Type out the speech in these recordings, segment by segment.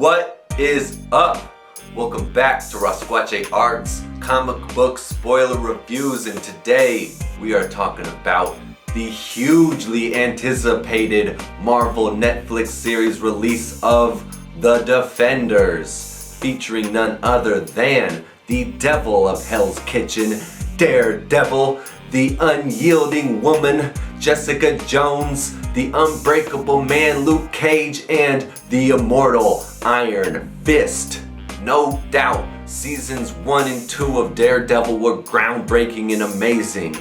What is up? Welcome back to Rasqache Art's comic book spoiler reviews, and today we are talking about the hugely anticipated Marvel Netflix series release of The Defenders, featuring none other than the devil of Hell's Kitchen, Daredevil, the unyielding woman, Jessica Jones, the unbreakable man, Luke Cage, and the immortal Iron Fist. No doubt, seasons 1 and 2 of Daredevil were groundbreaking and amazing.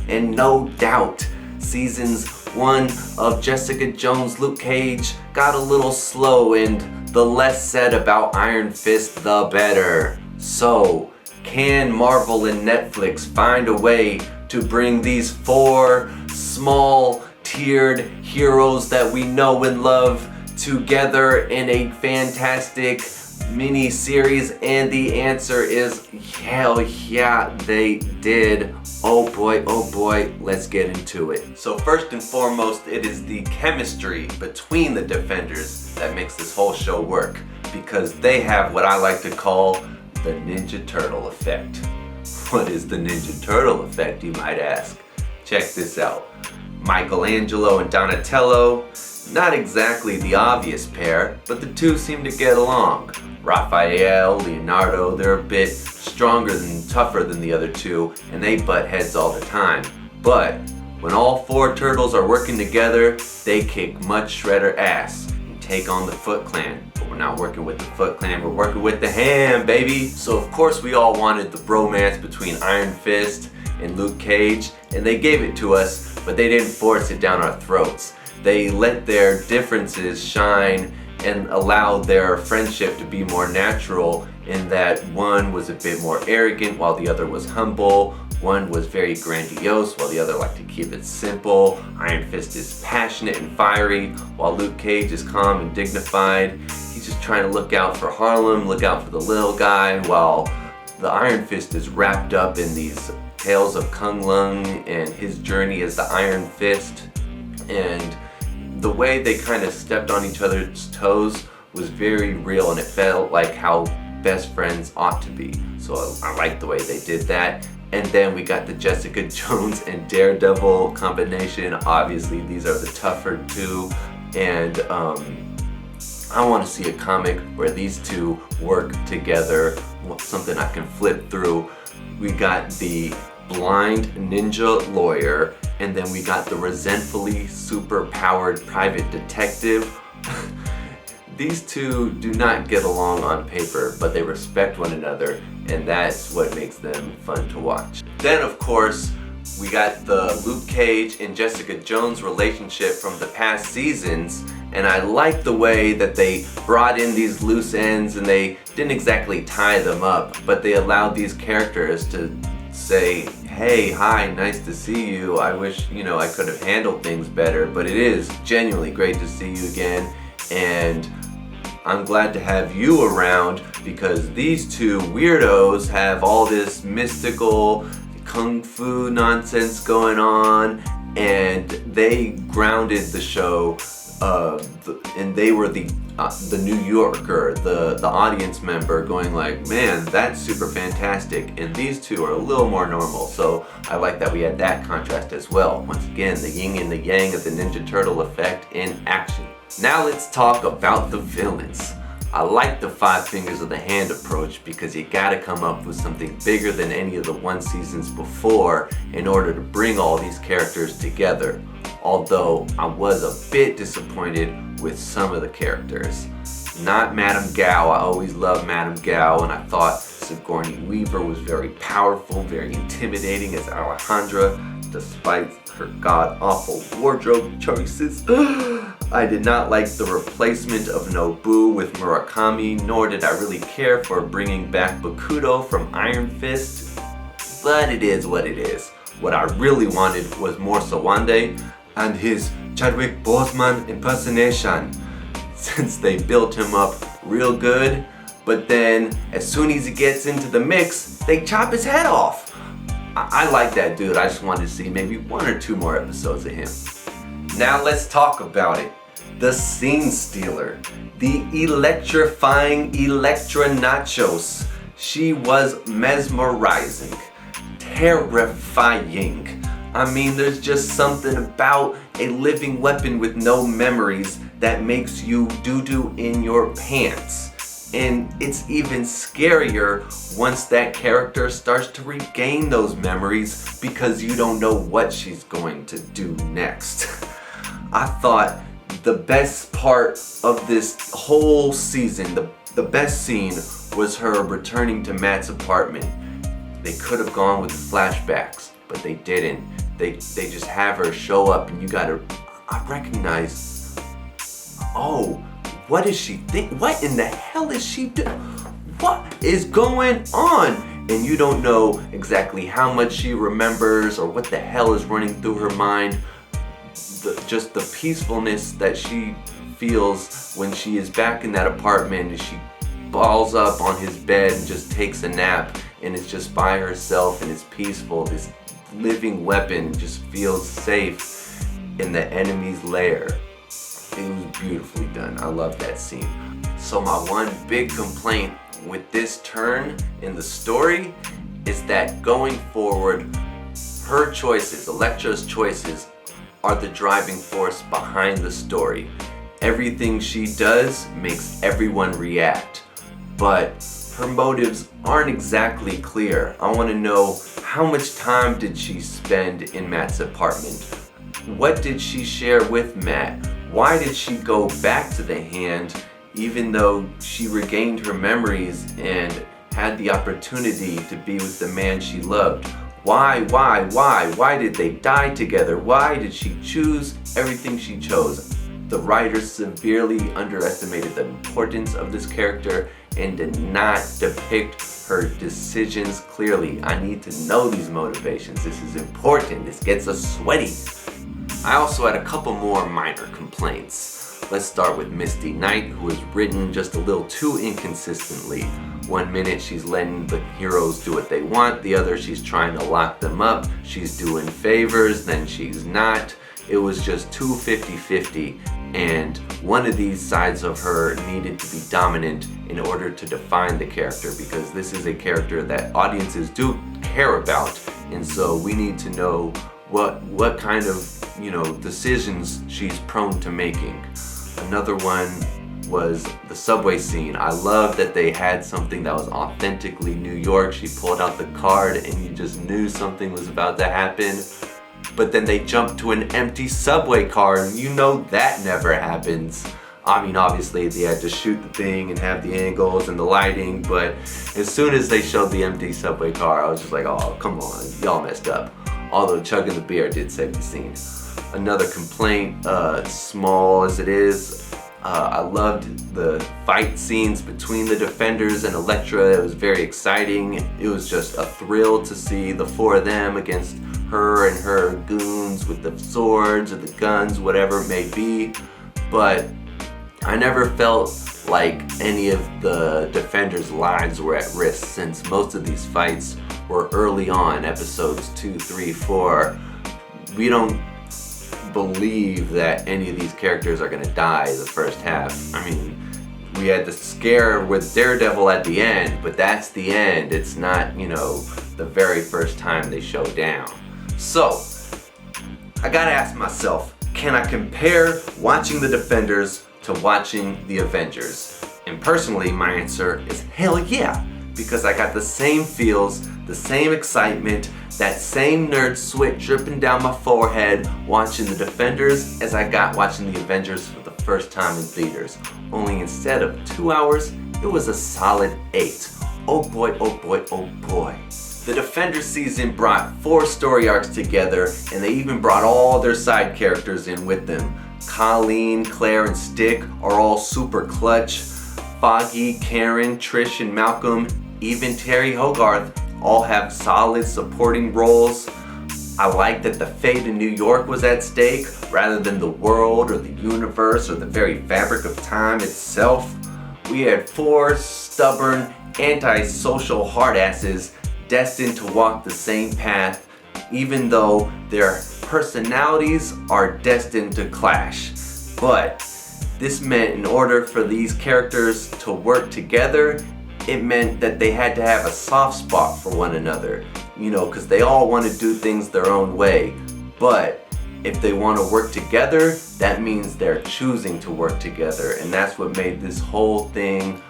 And no doubt, seasons 1 of Jessica Jones, Luke Cage got a little slow, and the less said about Iron Fist, the better. So, can Marvel and Netflix find a way to bring these 4 small tiered heroes that we know and love together in a fantastic mini series? And the answer is hell yeah, they did. Oh boy, let's get into it. So first and foremost, it is the chemistry between the Defenders that makes this whole show work, because they have what I like to call the Ninja Turtle effect. What is the Ninja Turtle effect, you might ask? Check this out. Michelangelo and Donatello, not exactly the obvious pair, but the two seem to get along. Raphael, Leonardo, they're a bit stronger and tougher than the other two, and they butt heads all the time. But when all 4 turtles are working together, they kick much shredder ass and take on the Foot Clan. But we're not working with the Foot Clan, we're working with the Hand, baby! So of course we all wanted the bromance between Iron Fist and Luke Cage, and they gave it to us, but they didn't force it down our throats. They let their differences shine and allowed their friendship to be more natural, in that one was a bit more arrogant while the other was humble. One was very grandiose while the other liked to keep it simple. Iron Fist is passionate and fiery while Luke Cage is calm and dignified. He's just trying to look out for Harlem, look out for the little guy, while the Iron Fist is wrapped up in these tales of Kung Lung and his journey as the Iron Fist. And the way they kind of stepped on each other's toes was very real, and it felt like how best friends ought to be. So I like the way they did that. And then we got the Jessica Jones and Daredevil combination. Obviously these are the tougher two, and I want to see a comic where these two work together, something I can flip through. We got the blind ninja lawyer, and then we got the resentfully super-powered private detective. These two do not get along on paper, but they respect one another, and that's what makes them fun to watch. Then of course, we got the Luke Cage and Jessica Jones relationship from the past seasons, and I like the way that they brought in these loose ends, and they didn't exactly tie them up, but they allowed these characters to say, hey, hi, nice to see you. I wish, I could have handled things better, but it is genuinely great to see you again, and I'm glad to have you around, because these two weirdos have all this mystical kung fu nonsense going on, and they grounded the show, and they were the New Yorker, the audience member, going like, man, that's super fantastic, and these two are a little more normal. So I like that we had that contrast as well. Once again, the yin and the yang of the Ninja Turtle effect in action. Now let's talk about the villains. I like the 5 fingers of the hand approach, because you gotta come up with something bigger than any of the 1 seasons before in order to bring all these characters together. Although I was a bit disappointed with some of the characters. Not Madame Gao. I always loved Madame Gao, and I thought Sigourney Weaver was very powerful, very intimidating as Alejandra, despite her god-awful wardrobe choices. I did not like the replacement of Nobu with Murakami, nor did I really care for bringing back Bakuto from Iron Fist, but it is what it is. What I really wanted was more Sawande and his Chadwick Boseman impersonation, since they built him up real good, but then as soon as he gets into the mix, they chop his head off. I like that dude. I just wanted to see maybe 1 or 2 more episodes of him. Now let's talk about it. the scene stealer, the electrifying Elektra Nachos. She was mesmerizing, terrifying. I mean, there's just something about a living weapon with no memories that makes you doo-doo in your pants. And it's even scarier once that character starts to regain those memories because you don't know what she's going to do next. I thought the best part of this whole season, the best scene, was her returning to Matt's apartment. They could have gone with the flashbacks, but they didn't. They just have her show up and I recognize, oh, what does she think? What in the hell is she doing? What is going on? And you don't know exactly how much she remembers or what the hell is running through her mind. Just the peacefulness that she feels when she is back in that apartment and she balls up on his bed and just takes a nap and is just by herself and it's peaceful. This living weapon just feels safe in the enemy's lair. It was beautifully done. I love that scene. So my one big complaint with this turn in the story is that going forward, her choices, Elektra's choices, are the driving force behind the story. Everything she does makes everyone react, but her motives aren't exactly clear. I want to know, how much time did she spend in Matt's apartment? What did she share with Matt? Why did she go back to the Hand even though she regained her memories and had the opportunity to be with the man she loved? Why did they die together? Why did she choose everything she chose? The writers severely underestimated the importance of this character and did not depict her decisions clearly. I need to know these motivations. This is important. This gets us sweaty. I also had a couple more minor complaints. Let's start with Misty Knight, who is written just a little too inconsistently. One minute she's letting the heroes do what they want, the other she's trying to lock them up, she's doing favors, then she's not. It was just too 50-50, and one of these sides of her needed to be dominant in order to define the character, because this is a character that audiences do care about, and so we need to know what kind of, decisions she's prone to making. Another one was the subway scene. I love that they had something that was authentically New York. She pulled out the card and you just knew something was about to happen. But then they jumped to an empty subway car, and you know that never happens. I mean, obviously they had to shoot the thing and have the angles and the lighting, but as soon as they showed the empty subway car, I was just like, oh, come on, y'all messed up. Although chugging the beer did save the scene. Another complaint, small as it is, I loved the fight scenes between the Defenders and Elektra. It was very exciting. It was just a thrill to see the four of them against her and her goons with the swords or the guns, whatever it may be. But I never felt like any of the Defenders' lives were at risk, since most of these fights were early on, episodes 2, 3, 4. We don't believe that any of these characters are gonna die the first half. I mean, we had the scare with Daredevil at the end, but that's the end. It's not, the very first time they show down. So, I gotta ask myself, can I compare watching the Defenders to watching the Avengers? And personally, my answer is hell yeah, because I got the same feels, the same excitement, that same nerd sweat dripping down my forehead watching the Defenders as I got watching the Avengers for the first time in theaters. Only instead of 2 hours, it was a solid 8. Oh boy, oh boy, oh boy. The Defenders season brought 4 story arcs together, and they even brought all their side characters in with them. Colleen, Claire, and Stick are all super clutch. Foggy, Karen, Trish, and Malcolm, even Terry Hogarth, all have solid supporting roles. I like that the fate of New York was at stake rather than the world or the universe or the very fabric of time itself. We had 4 stubborn, antisocial hardasses destined to walk the same path, even though their personalities are destined to clash. But This meant in order for these characters to work together, it meant that they had to have a soft spot for one another, you know, because they all want to do things their own way. But if they want to work together, that means they're choosing to work together, and that's what made this whole thing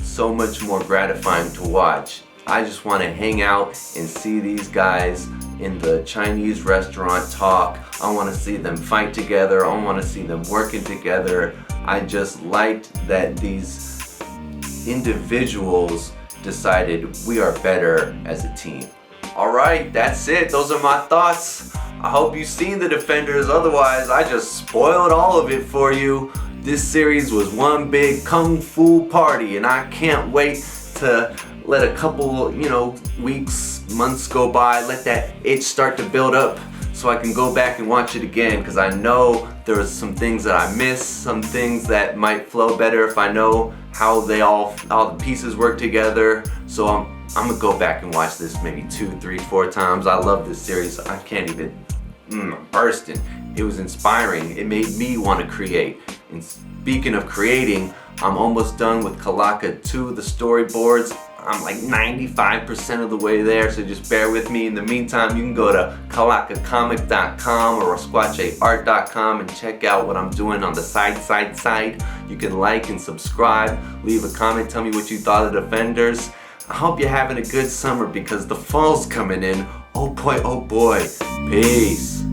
so much more gratifying to watch. I just want to hang out and see these guys in the Chinese restaurant talk. I want to see them fight together. I want to see them working together. I just liked that these individuals decided we are better as a team. Alright, that's it. Those are my thoughts. I hope you've seen The Defenders, otherwise I just spoiled all of it for you. This series was one big kung fu party, and I can't wait to let a couple, weeks, months go by, let that itch start to build up so I can go back and watch it again, because I know there are some things that I missed, some things that might flow better if I know how all the pieces work together. So I'm gonna go back and watch this maybe 2, 3, 4 times. I love this series. I can't even, bursting. It was inspiring. It made me want to create. And speaking of creating, I'm almost done with Calaca 2, the storyboards. I'm like 95% of the way there, so just bear with me. In the meantime, you can go to calacacomic.com or rasqacheart.com and check out what I'm doing on the side. You can like and subscribe, leave a comment, tell me what you thought of Defenders. I hope you're having a good summer because the fall's coming in. Oh boy, oh boy. Peace.